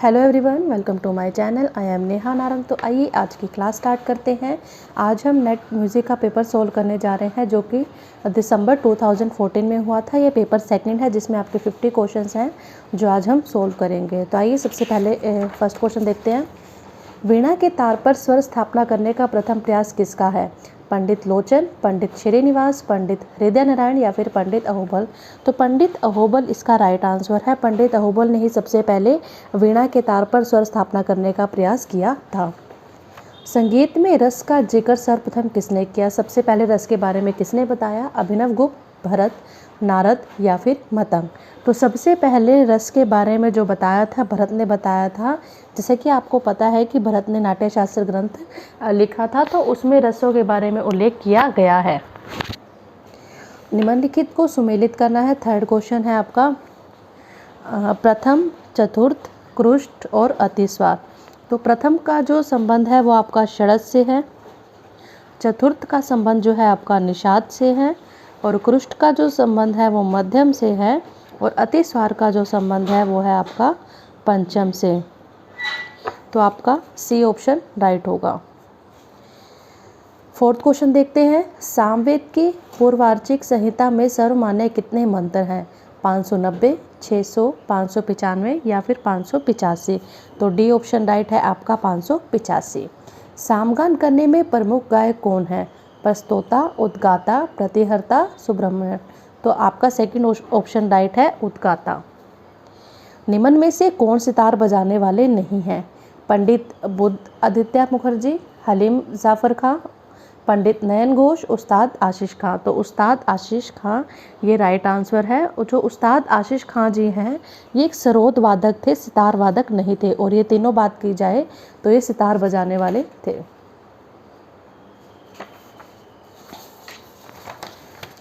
Hello everyone, welcome to my channel. I am Neha Narang. तो आइए आज की क्लास स्टार्ट करते हैं। आज हम नेट म्यूज़िक का पेपर सोल्व करने जा रहे हैं जो कि दिसंबर 2014 में हुआ था। ये पेपर सेकंड है जिसमें आपके 50 क्वेश्चंस हैं जो आज हम सोल्व करेंगे। तो आइए सबसे पहले फर्स्ट क्वेश्चन देखते हैं। वीणा के तार पर स्वर स्थापना करने का प्रथम प्रयास किसका है? पंडित लोचन, पंडित श्रीनिवास, पंडित हृदय नारायण या फिर पंडित अहोबल। तो पंडित अहोबल इसका राइट आंसर है। पंडित अहोबल ने ही सबसे पहले वीणा के तार पर स्वर स्थापना करने का प्रयास किया था। संगीत में रस का जिक्र सर्वप्रथम किसने किया? सबसे पहले रस के बारे में किसने बताया? अभिनव गुप्त, भरत, नारद या फिर मतंग। तो सबसे पहले रस के बारे में जो बताया था भरत ने बताया था। जैसे कि आपको पता है कि भरत ने नाट्य शास्त्र ग्रंथ लिखा था, तो उसमें रसों के बारे में उल्लेख किया गया है। निम्नलिखित को सुमेलित करना है। थर्ड क्वेश्चन है आपका, प्रथम, चतुर्थ, कृष्ट और अतिस्वर। तो प्रथम का जो संबंध है वो आपका षड्ज से है, चतुर्थ का संबंध जो है आपका निषाद से है, और कृष्ट का जो संबंध है वो मध्यम से है, और अतिस्वर का जो संबंध है वो है आपका पंचम से। तो आपका सी ऑप्शन राइट होगा। फोर्थ क्वेश्चन देखते हैं। सामवेद की पूर्वार्चिक संहिता में सर्वमान्य कितने मंत्र हैं? 590, 600, 595 या फिर 585। तो डी ऑप्शन राइट है आपका 585। सामगान करने में प्रमुख गायक कौन है? प्रस्तोता, उद्गाता, प्रतिहर्ता, सुब्रह्मण्यम। तो आपका सेकंड ऑप्शन राइट है, उद्गाता। निम्न में से कौन सितार बजाने वाले नहीं हैं? पंडित बुद्ध आदित्य मुखर्जी, हलीम जाफ़र खां, पंडित नयन घोष, उस्ताद आशीष खां। तो उस्ताद आशीष खां ये राइट आंसर है। और जो उस्ताद आशीष खां जी हैं ये एक सरोद वादक थे, सितार वादक नहीं थे। और ये तीनों बात की जाए तो ये सितार बजाने वाले थे।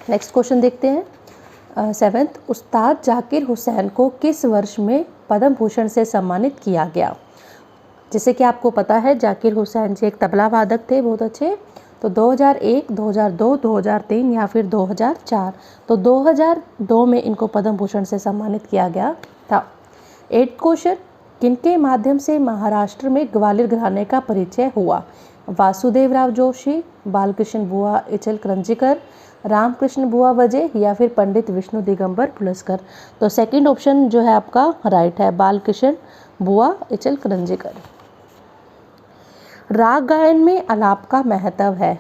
नेक्स्ट क्वेश्चन देखते हैं। सेवेंथ, उस्ताद जाकिर हुसैन को किस वर्ष में पद्म भूषण से सम्मानित किया गया? जैसे कि आपको पता है जाकिर हुसैन जी एक तबला वादक थे बहुत अच्छे। तो 2001, 2002, 2003 या फिर 2004। तो 2002 में इनको पद्म भूषण से सम्मानित किया गया था। 8th क्वेश्चन, किनके माध्यम से महाराष्ट्र में ग्वालियर घराने का परिचय हुआ? वासुदेव राव जोशी, बालकृष्ण बुआ इचलकरंजीकर, रामकृष्ण बुआ वजे या फिर पंडित विष्णु दिगंबर पुलस्कर। तो सेकंड ऑप्शन जो है आपका राइट है, बालकृष्ण बुआ इचलकरंजीकर। राग गायन में आलाप का महत्व है?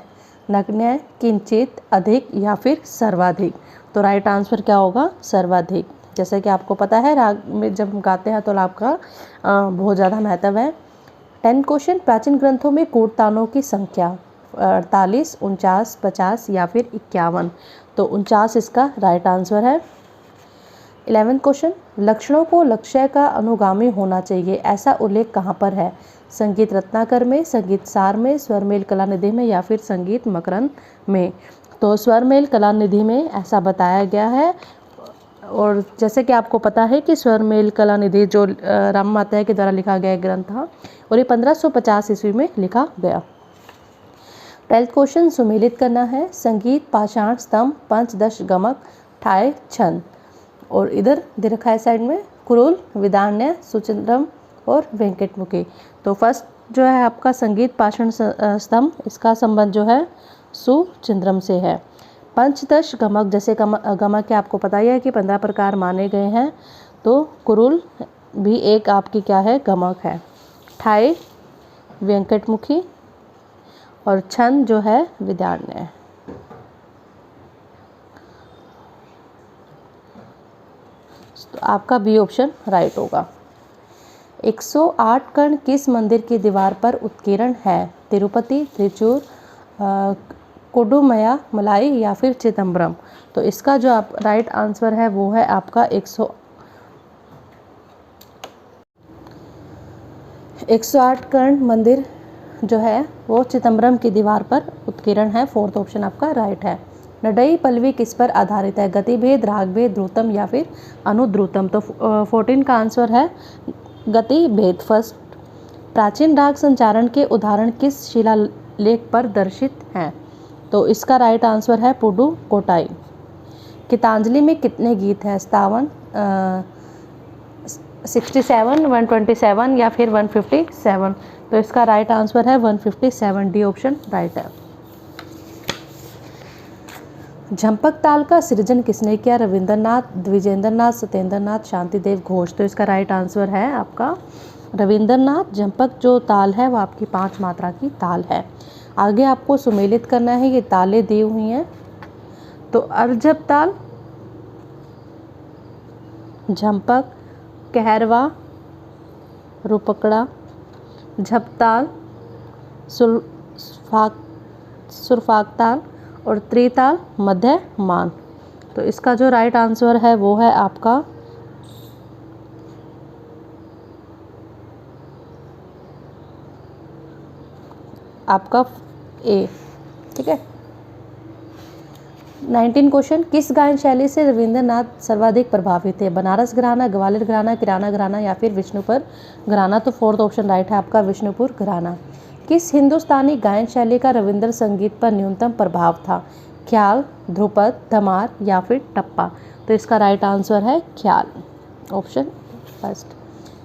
नगण्य, किंचित, अधिक या फिर सर्वाधिक। तो राइट आंसर क्या होगा? सर्वाधिक। जैसे कि आपको पता है राग में जब हम गाते हैं तो आलाप का बहुत ज़्यादा महत्व है। 10th क्वेश्चन, प्राचीन ग्रंथों में कूटतानों की संख्या 48, 49, 50 या फिर 51। तो 49 इसका राइट आंसर है। 11th क्वेश्चन, लक्षणों को लक्ष्य का अनुगामी होना चाहिए ऐसा उल्लेख कहाँ पर है? संगीत रत्नाकर में, संगीत सार में, स्वरमेल कलानिधि में या फिर संगीत मकरंद में। तो स्वरमेल कलानिधि में ऐसा बताया गया है। और जैसे कि आपको पता है कि स्वरमेल कलानिधि जो राम माता के द्वारा लिखा गया ग्रंथ था और ये 1550 ईस्वी में लिखा गया। 12th क्वेश्चन, सुमेलित करना है। संगीत, पाषाण, स्तंभ, पंचदश, गमक, ठाय, छंद। और इधर दे रखा है साइड में कुरुल, विदान्य, सुचिंद्रम और वेंकटमुखी। तो फर्स्ट जो है आपका संगीत, पाषाण, स्तंभ, इसका संबंध जो है सुचिंद्रम से है। पंचदश, गमक, जैसे गमक के आपको पता ही है कि 15 प्रकार माने गए हैं। तो कुरुल भी एक आपकी क्या है? गमक है। ठाय वेंकटमुखी और छंद जो है विदान्य। तो आपका बी ऑप्शन राइट होगा। 108 कर्ण किस मंदिर की दीवार पर उत्कीर्ण है? तिरुपति, त्रिचूर, कोडुमया मलाई या फिर चिदम्बरम। तो इसका जो आप राइट आंसर है वो है आपका 108 कर्ण मंदिर जो है वो चिदम्बरम की दीवार पर उत्कीर्ण है। 4th ऑप्शन आपका राइट है। नडई पल्लवी किस पर आधारित है? गतिभेद, रागभेद, ध्रुतम या फिर अनुध्रुतम। तो 14 का आंसर है गतिभेद फर्स्ट। प्राचीन राग संचारण के उदाहरण किस शिलालेख पर दर्शित हैं? तो इसका राइट आंसर है पुडुकोट्टाई। गीतांजलि में कितने गीत हैं? 57, 67, 127 या फिर 157। तो इसका राइट आंसर है 157, डी ऑप्शन राइट है। झंपक ताल का सृजन किसने किया? रविंद्रनाथ, द्विजेंद्रनाथ, सत्येंद्रनाथ, शांतिदेव घोष। तो इसका राइट आंसर है आपका रविंद्रनाथ। झंपक जो ताल है वो आपकी 5 मात्रा की ताल है। आगे आपको सुमेलित करना है, ये तालें दी हुई हैं। तो अर्जप ताल, झंपक, कहरवा, रुपकड़ा, झपताल, सुरफाक ताल और त्रिताल, मध्य मान। तो इसका जो राइट आंसर है वो है आपका ए। ठीक है। 19 क्वेश्चन, किस गायन शैली से रविंद्रनाथ सर्वाधिक प्रभावित थे? बनारस घराना, ग्वालियर घराना, किराना घराना या फिर विष्णुपुर घराना। तो फोर्थ ऑप्शन राइट है आपका विष्णुपुर घराना। किस हिंदुस्तानी गायन शैली का रविंद्र संगीत पर न्यूनतम प्रभाव था? ख्याल, ध्रुपद, धमार या फिर टप्पा। तो इसका राइट आंसर है ख्याल, ऑप्शन फर्स्ट।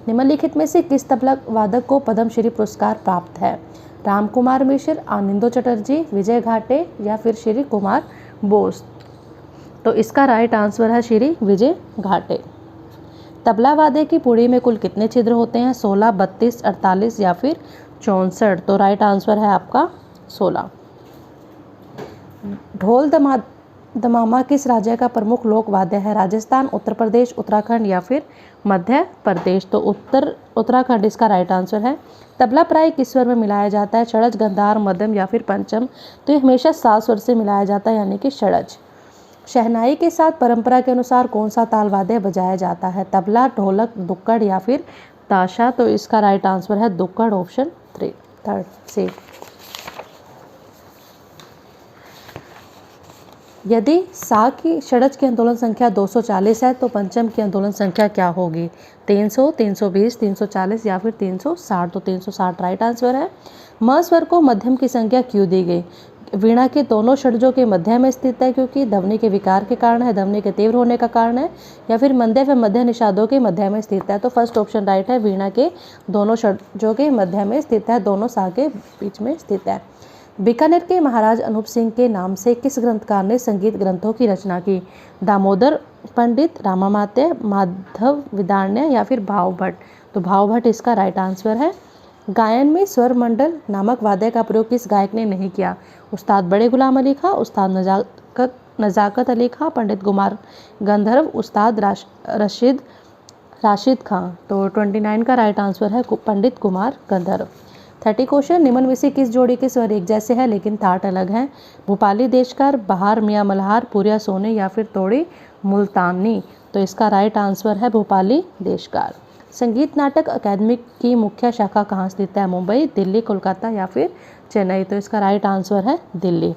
निम्नलिखित में से किस तबला वादक को पद्मश्री पुरस्कार प्राप्त है? रामकुमार मिश्र, आनंदो चटर्जी, विजय घाटे या फिर श्री कुमार बोस। तो इसका राइट आंसर है श्री विजय घाटे। तबला वाद्य की पुड़ी में कुल कितने छिद्र होते हैं? 16, 32, 48 या फिर 64। तो राइट आंसर है आपका 16। ढोल दमामा किस राज्य का प्रमुख लोक वाद्य है? राजस्थान, उत्तर प्रदेश, उत्तराखंड या फिर मध्य प्रदेश। तो उत्तराखंड इसका राइट आंसर है। तबला प्राय किस स्वर में मिलाया जाता है? षड्ज, गंधार, मध्यम या फिर पंचम। तो ये हमेशा 7 स्वर से मिलाया जाता है, यानी कि षड्ज। शहनाई के साथ परंपरा के अनुसार कौन सा ताल वाद्य बजाया जाता है? तबला, ढोलक, दुक्कड़ या फिर ताशा। तो इसका राइट आंसर है दुक्कड़, ऑप्शन 3 सी। यदि सा की षड्ज की आंदोलन संख्या 240 है तो पंचम की आंदोलन संख्या क्या होगी? 300, 320, 340 या फिर 360। तो 360 राइट आंसर है। म स्वर को मध्यम की संख्या क्यों दी गई? वीणा के दोनों षड्जों के मध्य में स्थित है, क्योंकि ध्वनि के विकार के कारण है, ध्वनि के तीव्र होने का कारण है, या फिर मंद्य व मध्य निषादों के मध्य में स्थित है। तो फर्स्ट ऑप्शन राइट है, वीणा के दोनों षड्जों के मध्य में स्थित है, दोनों सा के बीच में स्थित है। बीकानेर के महाराज अनूप सिंह के नाम से किस ग्रंथकार ने संगीत ग्रंथों की रचना की? दामोदर पंडित, रामामात्य, माधव विदारण्य या फिर भाव भट्ट। तो भाव भट्ट इसका राइट आंसर है। गायन में स्वर मंडल नामक वाद्य का प्रयोग किस गायक ने नहीं किया? उस्ताद बड़े गुलाम अली खां, उस्ताद नजाकत अली खां, पंडित कुमार गंधर्व, उस्ताद राशिद खां। तो 29 का राइट आंसर है पंडित कुमार गंधर्व। 30 क्वेश्चन, निम्न में से किस जोड़ी के स्वर एक जैसे हैं लेकिन थाट अलग हैं? भोपाली देशकार, बहार मियाँ मल्हार, पुरिया सोने या फिर तोड़ी मुल्तानी। तो इसका राइट आंसर है भोपाली देशकार। संगीत नाटक अकादमी की मुख्य शाखा कहाँ स्थित है? मुंबई, दिल्ली, कोलकाता या फिर चेन्नई। तो इसका राइट आंसर है दिल्ली।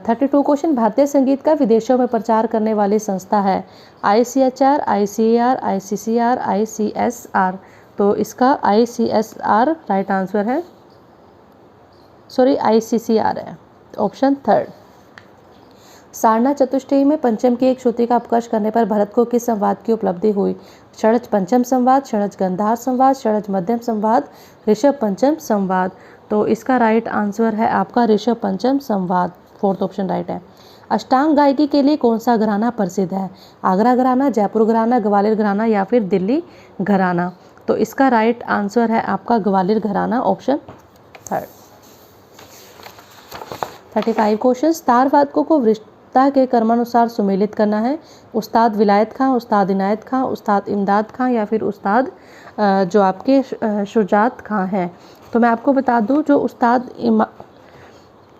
32 क्वेश्चन, भारतीय संगीत का विदेशों में प्रचार करने वाली संस्था है? ICHR, ICAR, ICCR, ICSR। तो इसका ICSR राइट आंसर है, ICCR है, ऑप्शन 3। सारना चतुष्टयी में पंचम की एक श्रुति का अपकर्ष करने पर भरत को किस संवाद की उपलब्धि हुई? षड्ज पंचम संवाद, षड्ज गंधार संवाद, षड्ज मध्यम संवाद, ऋषभ पंचम संवाद। तो इसका राइट आंसर है आपका ऋषभ पंचम संवाद, फोर्थ ऑप्शन राइट है। अष्टांग गायकी के लिए कौन सा घराना प्रसिद्ध है? आगरा घराना, जयपुर घराना, ग्वालियर घराना या फिर दिल्ली घराना। तो इसका राइट आंसर है आपका ग्वालियर घराना, ऑप्शन 3। 35 क्वेश्चन, तार वादकों को वृष्ता के क्रमानुसार सुमेलित करना है। उस्ताद विलायत खां, उस्ताद इनायत खां, उस्ताद इमदाद खां या फिर उस्ताद जो आपके शुजात खां हैं। तो मैं आपको बता दूं, जो उस्ताद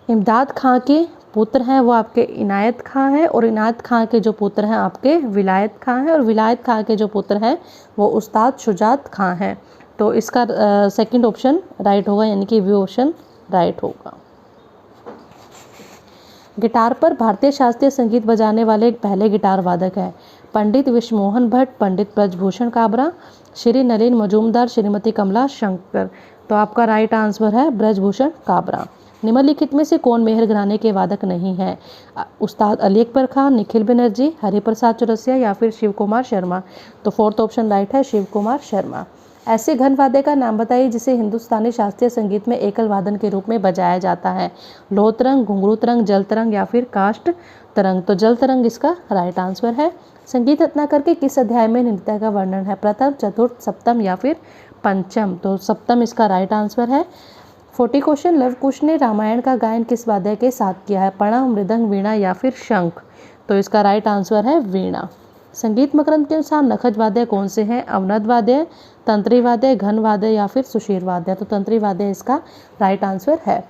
इमदाद खां के पुत्र हैं वो आपके इनायत खां हैं, और इनायत खां के जो पुत्र हैं आपके विलायत खां हैं, और विलायत खां के जो पुत्र हैं वो उस्ताद शुजात खां हैं। तो इसका सेकंड ऑप्शन राइट होगा, यानी कि बी ऑप्शन राइट होगा। गिटार पर भारतीय शास्त्रीय संगीत बजाने वाले पहले गिटार वादक हैं? पंडित विश्वमोहन भट्ट, पंडित ब्रजभूषण काबरा, श्री नलिन मजूमदार, श्रीमती कमला शंकर। तो आपका राइट आंसर है ब्रजभूषण काबरा। निम्नलिखित में से कौन मेहर घराने के वादक नहीं है? उस्ताद अली अकबर खान, निखिल बनर्जी, हरिप्रसाद चौरसिया या फिर शिव कुमार शर्मा। तो फोर्थ ऑप्शन राइट है, शिव कुमार शर्मा। ऐसे घन वाद्य का नाम बताइए जिसे हिंदुस्तानी शास्त्रीय संगीत में एकल वादन के रूप में बजाया जाता है। लो तरंग, घुंघरू तरंग, जल तरंग या फिर काष्ठ तरंग। तो जल तरंग इसका राइट आंसर है। संगीत रत्नाकर के किस अध्याय में नृत्य का वर्णन है? प्रथम, चतुर्थ, सप्तम या फिर पंचम। तो सप्तम इसका राइट आंसर है। 40 क्वेश्चन, लव कुश ने रामायण का गायन किस वाद्य के साथ किया है? पणव, मृदंग, वीणा या फिर शंख। तो इसका राइट आंसर है वीणा। संगीत मकरंद के अनुसार नखज वाद्य कौन से हैं? अवनद वाद्य, तंत्री वाद्य, घन वाद्य या फिर सुशीर वाद्य। तो तंत्री वाद्य इसका राइट आंसर है।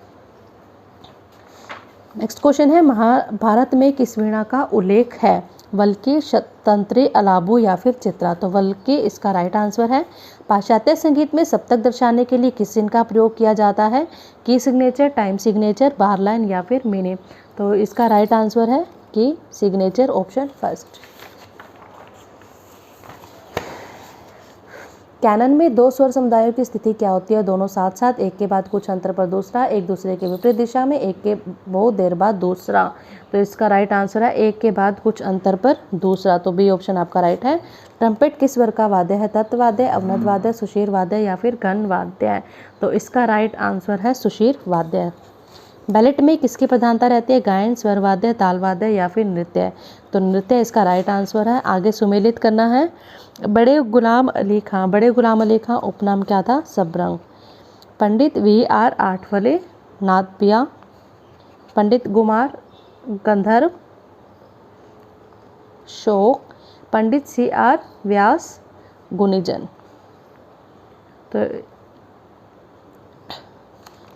नेक्स्ट क्वेश्चन है, महाभारत में किस वीणा का उल्लेख है? वल्की, तंत्री, अलाबू या फिर चित्रा। तो वल्की इसका राइट आंसर है। पाश्चात्य संगीत में सप्तक दर्शाने के लिए किस चिन्ह का प्रयोग किया जाता है? की सिग्नेचर, टाइम सिग्नेचर, बार लाइन या फिर मीनी। तो इसका राइट आंसर है की सिग्नेचर, ऑप्शन फर्स्ट। कैनन में दो स्वर समुदायों की स्थिति क्या होती है? दोनों साथ साथ, एक के बाद कुछ अंतर पर दूसरा, एक दूसरे के विपरीत दिशा में, एक के बहुत देर बाद दूसरा। तो इसका राइट आंसर है एक के बाद कुछ अंतर पर दूसरा। तो बी ऑप्शन आपका राइट है। ट्रम्पेट किस वर्ग का वाद्य है? तत्वाद्य, अवनद वाद्य, सुशीर वाद्य या फिर घन वाद्य। तो इसका राइट आंसर है सुशीर वाद्य। बैलेट में किसकी प्रधानता रहती है? गायन, स्वर वाद्य, ताल वाद्य या फिर नृत्य। तो नृत्य इसका राइट आंसर है। आगे सुमेलित करना है। बड़े गुलाम अली खां उपनाम क्या था? सबरंग। पंडित VR आठवले नादपिया, पंडित गुमार गंधर्व शोक, पंडित CR व्यास गुणिजन। तो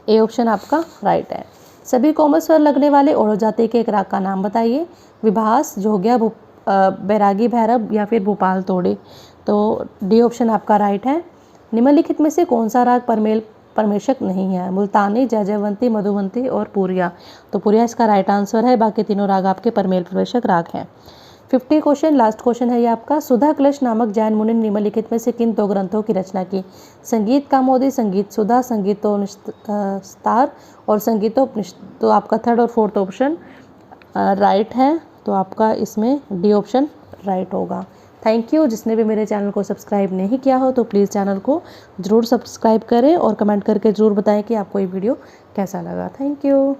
ए ऑप्शन आपका राइट है। सभी कोमल स्वर लगने वाले ओढ़ो जाति के एक राग का नाम बताइए। विभास, जोगिया, बैरागी भैरव या फिर भोपाल तोड़े। तो डी ऑप्शन आपका राइट है। निम्नलिखित में से कौन सा राग परमेशक नहीं है? मुल्तानी, जयजयवंती, मधुवंती और पूरिया। तो पूरिया इसका राइट आंसर है। बाकी तीनों राग आपके परमेल परमेशक राग हैं। 50 क्वेश्चन, लास्ट क्वेश्चन है ये आपका। सुधा कलश नामक जैन मुनि ने निम्नलिखित में से किन दो ग्रंथों की रचना की? संगीत कौमुदी, संगीत सुधा, संगीतोपनिषद और संगीतोपनिषद। तो आपका थर्ड और फोर्थ ऑप्शन राइट है। तो आपका इसमें डी ऑप्शन राइट होगा। Thank you. जिसने भी मेरे चैनल को सब्सक्राइब नहीं किया हो तो प्लीज़ चैनल को ज़रूर सब्सक्राइब करें और कमेंट करके ज़रूर बताएं कि आपको ये वीडियो कैसा लगा। Thank you.